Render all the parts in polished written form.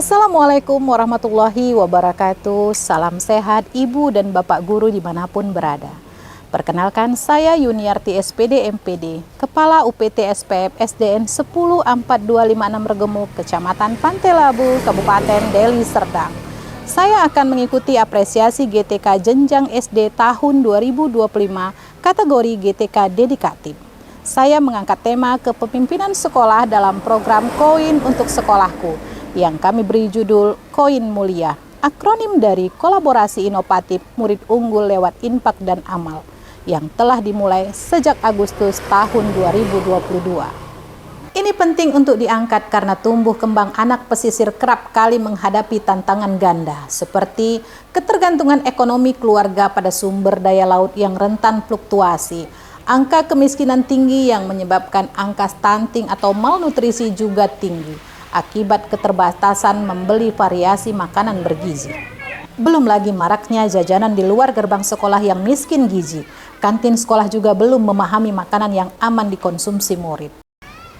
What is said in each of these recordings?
Assalamualaikum warahmatullahi wabarakatuh. Salam sehat Ibu dan Bapak Guru dimanapun berada. Perkenalkan, saya Yuniarti SPD MPD, Kepala UPT SPF SDN 104256 Regemuk, Kecamatan Pantai Labu, Kabupaten Deli Serdang. Saya akan mengikuti apresiasi GTK Jenjang SD tahun 2025 kategori GTK Dedikatif. Saya mengangkat tema kepemimpinan sekolah dalam program Koin untuk Sekolahku yang kami beri judul Koin Mulia, akronim dari kolaborasi inovatif murid unggul lewat infak dan amal yang telah dimulai sejak Agustus tahun 2022. Ini penting untuk diangkat karena tumbuh kembang anak pesisir kerap kali menghadapi tantangan ganda seperti ketergantungan ekonomi keluarga pada sumber daya laut yang rentan fluktuasi, angka kemiskinan tinggi yang menyebabkan angka stunting atau malnutrisi juga tinggi akibat keterbatasan membeli variasi makanan bergizi. Belum lagi maraknya jajanan di luar gerbang sekolah yang miskin gizi. Kantin sekolah juga belum memahami makanan yang aman dikonsumsi murid.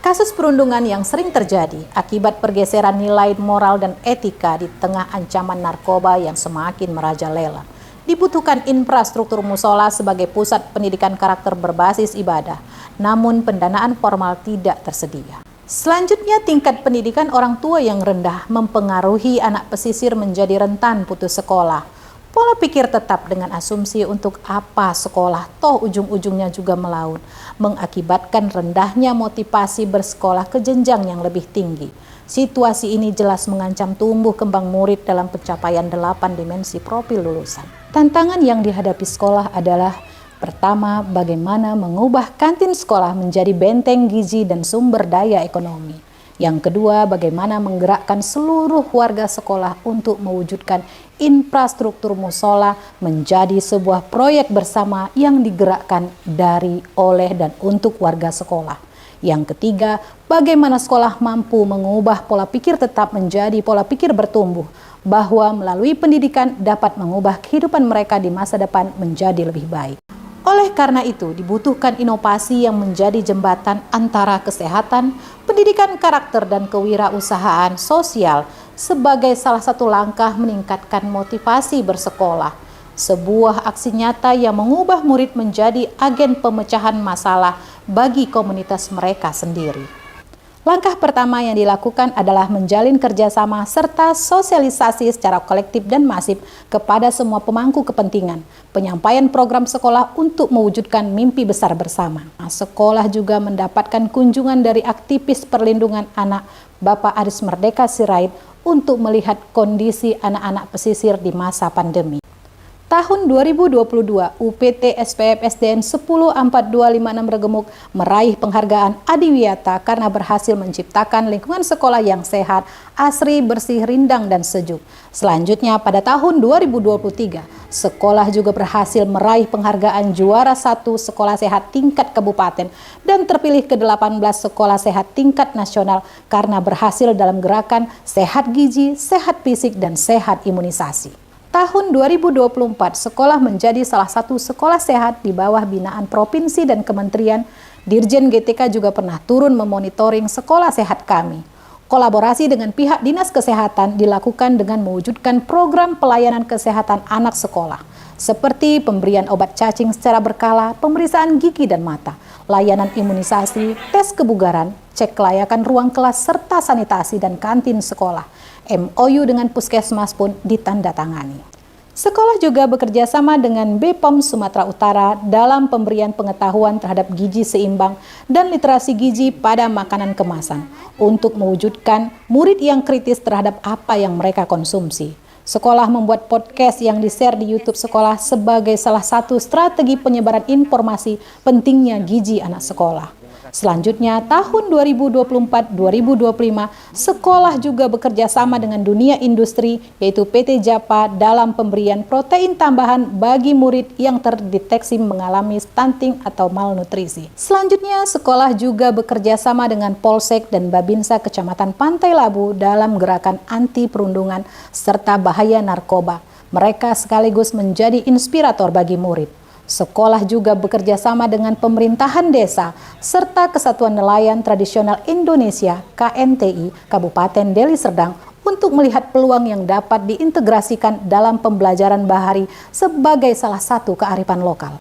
Kasus perundungan yang sering terjadi akibat pergeseran nilai moral dan etika di tengah ancaman narkoba yang semakin merajalela. Dibutuhkan infrastruktur musola sebagai pusat pendidikan karakter berbasis ibadah, namun pendanaan formal tidak tersedia. Selanjutnya, tingkat pendidikan orang tua yang rendah mempengaruhi anak pesisir menjadi rentan putus sekolah. Pola pikir tetap dengan asumsi untuk apa sekolah, toh ujung-ujungnya juga melaut, mengakibatkan rendahnya motivasi bersekolah ke jenjang yang lebih tinggi. Situasi ini jelas mengancam tumbuh kembang murid dalam pencapaian 8 dimensi profil lulusan. Tantangan yang dihadapi sekolah adalah: pertama, bagaimana mengubah kantin sekolah menjadi benteng gizi dan sumber daya ekonomi. Yang kedua, bagaimana menggerakkan seluruh warga sekolah untuk mewujudkan infrastruktur musola menjadi sebuah proyek bersama yang digerakkan dari, oleh, dan untuk warga sekolah. Yang ketiga, bagaimana sekolah mampu mengubah pola pikir tetap menjadi pola pikir bertumbuh, bahwa melalui pendidikan dapat mengubah kehidupan mereka di masa depan menjadi lebih baik. Oleh karena itu, dibutuhkan inovasi yang menjadi jembatan antara kesehatan, pendidikan karakter, dan kewirausahaan sosial sebagai salah satu langkah meningkatkan motivasi bersekolah. Sebuah aksi nyata yang mengubah murid menjadi agen pemecahan masalah bagi komunitas mereka sendiri. Langkah pertama yang dilakukan adalah menjalin kerjasama serta sosialisasi secara kolektif dan masif kepada semua pemangku kepentingan, penyampaian program sekolah untuk mewujudkan mimpi besar bersama. Sekolah juga mendapatkan kunjungan dari aktivis perlindungan anak Bapak Aris Merdeka Sirait untuk melihat kondisi anak-anak pesisir di masa pandemi. Tahun 2022, UPT SPF SDN 104256 Regemuk meraih penghargaan Adiwiyata karena berhasil menciptakan lingkungan sekolah yang sehat, asri, bersih, rindang, dan sejuk. Selanjutnya, pada tahun 2023, sekolah juga berhasil meraih penghargaan juara 1 sekolah sehat tingkat kabupaten dan terpilih ke-18 sekolah sehat tingkat nasional karena berhasil dalam gerakan sehat gizi, sehat fisik, dan sehat imunisasi. Tahun 2024, sekolah menjadi salah satu sekolah sehat di bawah binaan provinsi dan kementerian. Dirjen GTK juga pernah turun memonitoring sekolah sehat kami. Kolaborasi dengan pihak Dinas Kesehatan dilakukan dengan mewujudkan program pelayanan kesehatan anak sekolah, seperti pemberian obat cacing secara berkala, pemeriksaan gigi dan mata, layanan imunisasi, tes kebugaran, cek kelayakan ruang kelas serta sanitasi dan kantin sekolah. MOU dengan Puskesmas pun ditandatangani. Sekolah juga bekerja sama dengan BPOM Sumatera Utara dalam pemberian pengetahuan terhadap gizi seimbang dan literasi gizi pada makanan kemasan untuk mewujudkan murid yang kritis terhadap apa yang mereka konsumsi. Sekolah membuat podcast yang di-share di YouTube sekolah sebagai salah satu strategi penyebaran informasi pentingnya gizi anak sekolah. Selanjutnya, tahun 2024-2025, sekolah juga bekerja sama dengan dunia industri, yaitu PT Japa, dalam pemberian protein tambahan bagi murid yang terdeteksi mengalami stunting atau malnutrisi. Selanjutnya, sekolah juga bekerja sama dengan Polsek dan Babinsa Kecamatan Pantai Labu dalam gerakan anti perundungan serta bahaya narkoba. Mereka sekaligus menjadi inspirator bagi murid. Sekolah juga bekerja sama dengan pemerintahan desa serta Kesatuan Nelayan Tradisional Indonesia (KNTI) Kabupaten Deli Serdang untuk melihat peluang yang dapat diintegrasikan dalam pembelajaran bahari sebagai salah satu kearifan lokal.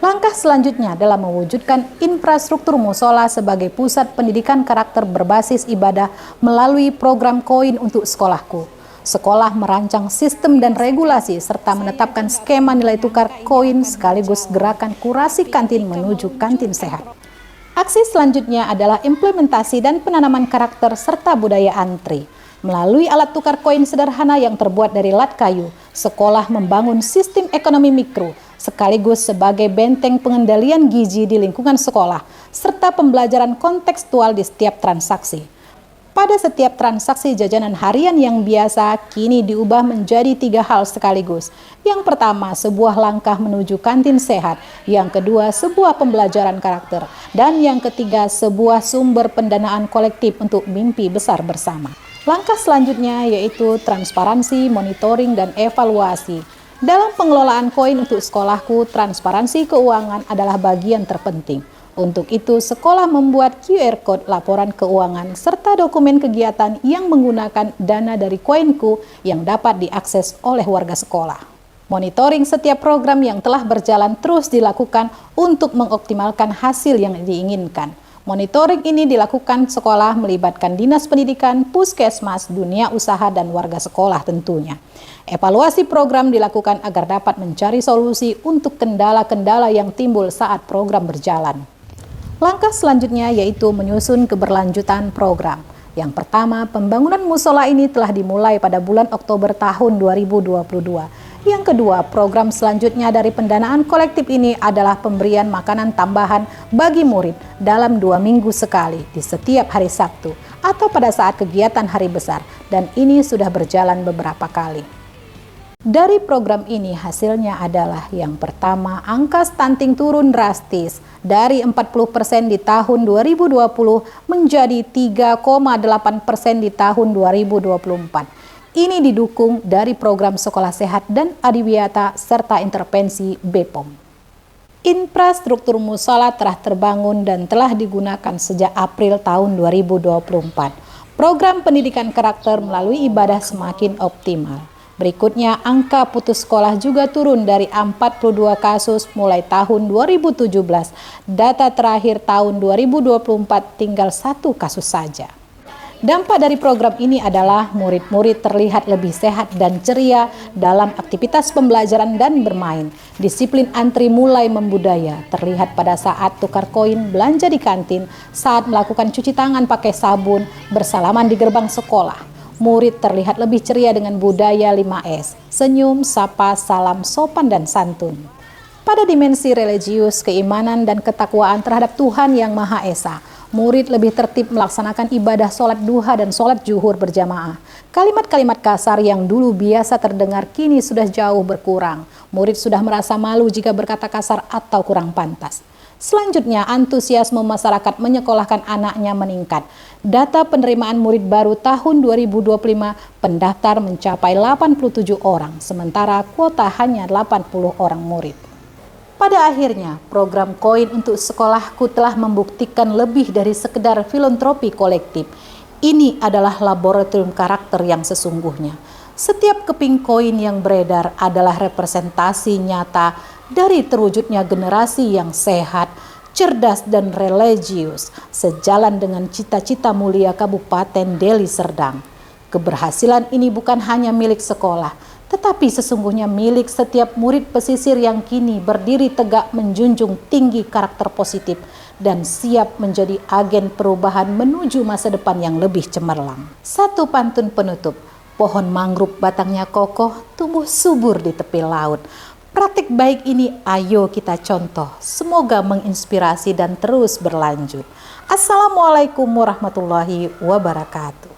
Langkah selanjutnya adalah mewujudkan infrastruktur musola sebagai pusat pendidikan karakter berbasis ibadah melalui program koin untuk sekolahku. Sekolah merancang sistem dan regulasi serta menetapkan skema nilai tukar koin sekaligus gerakan kurasi kantin menuju kantin sehat. Aksi selanjutnya adalah implementasi dan penanaman karakter serta budaya antri. Melalui alat tukar koin sederhana yang terbuat dari lat kayu, sekolah membangun sistem ekonomi mikro sekaligus sebagai benteng pengendalian gizi di lingkungan sekolah serta pembelajaran kontekstual di setiap transaksi. Pada setiap transaksi jajanan harian yang biasa kini diubah menjadi 3 hal sekaligus. Yang pertama, sebuah langkah menuju kantin sehat. Yang kedua, sebuah pembelajaran karakter. Dan yang ketiga, sebuah sumber pendanaan kolektif untuk mimpi besar bersama. Langkah selanjutnya yaitu transparansi, monitoring, dan evaluasi. Dalam pengelolaan koin untuk sekolahku, transparansi keuangan adalah bagian terpenting. Untuk itu, sekolah membuat QR Code laporan keuangan serta dokumen kegiatan yang menggunakan dana dari koinku yang dapat diakses oleh warga sekolah. Monitoring setiap program yang telah berjalan terus dilakukan untuk mengoptimalkan hasil yang diinginkan. Monitoring ini dilakukan sekolah melibatkan Dinas Pendidikan, Puskesmas, dunia usaha, dan warga sekolah tentunya. Evaluasi program dilakukan agar dapat mencari solusi untuk kendala-kendala yang timbul saat program berjalan. Langkah selanjutnya yaitu menyusun keberlanjutan program. Yang pertama, pembangunan musola ini telah dimulai pada bulan Oktober tahun 2022. Yang kedua, program selanjutnya dari pendanaan kolektif ini adalah pemberian makanan tambahan bagi murid dalam 2 minggu sekali di setiap hari Sabtu atau pada saat kegiatan hari besar, dan ini sudah berjalan beberapa kali. Dari program ini hasilnya adalah yang pertama, angka stunting turun drastis dari 40% di tahun 2020 menjadi 3,8% di tahun 2024. Ini didukung dari program Sekolah Sehat dan Adiwiyata serta intervensi BPOM. Infrastruktur musola telah terbangun dan telah digunakan sejak April tahun 2024. Program pendidikan karakter melalui ibadah semakin optimal. Berikutnya, angka putus sekolah juga turun dari 42 kasus mulai tahun 2017. Data terakhir tahun 2024 tinggal 1 kasus saja. Dampak dari program ini adalah murid-murid terlihat lebih sehat dan ceria dalam aktivitas pembelajaran dan bermain. Disiplin antri mulai membudaya, terlihat pada saat tukar koin, belanja di kantin, saat melakukan cuci tangan pakai sabun, bersalaman di gerbang sekolah. Murid terlihat lebih ceria dengan budaya 5S, senyum, sapa, salam, sopan, dan santun. Pada dimensi religius, keimanan, dan ketakwaan terhadap Tuhan Yang Maha Esa, murid lebih tertib melaksanakan ibadah sholat duha dan sholat zuhur berjamaah. Kalimat-kalimat kasar yang dulu biasa terdengar kini sudah jauh berkurang. Murid sudah merasa malu jika berkata kasar atau kurang pantas. Selanjutnya, antusiasme masyarakat menyekolahkan anaknya meningkat. Data penerimaan murid baru tahun 2025 pendaftar mencapai 87 orang, sementara kuota hanya 80 orang murid. Pada akhirnya, program koin untuk sekolahku telah membuktikan lebih dari sekedar filantropi kolektif. Ini adalah laboratorium karakter yang sesungguhnya. Setiap keping koin yang beredar adalah representasi nyata dari terwujudnya generasi yang sehat, cerdas, dan religius, sejalan dengan cita-cita mulia Kabupaten Deli Serdang. Keberhasilan ini bukan hanya milik sekolah, tetapi sesungguhnya milik setiap murid pesisir yang kini berdiri tegak menjunjung tinggi karakter positif dan siap menjadi agen perubahan menuju masa depan yang lebih cemerlang. Satu pantun penutup, pohon mangrove batangnya kokoh, tumbuh subur di tepi laut. Praktik baik ini ayo kita contoh, semoga menginspirasi dan terus berlanjut. Assalamualaikum warahmatullahi wabarakatuh.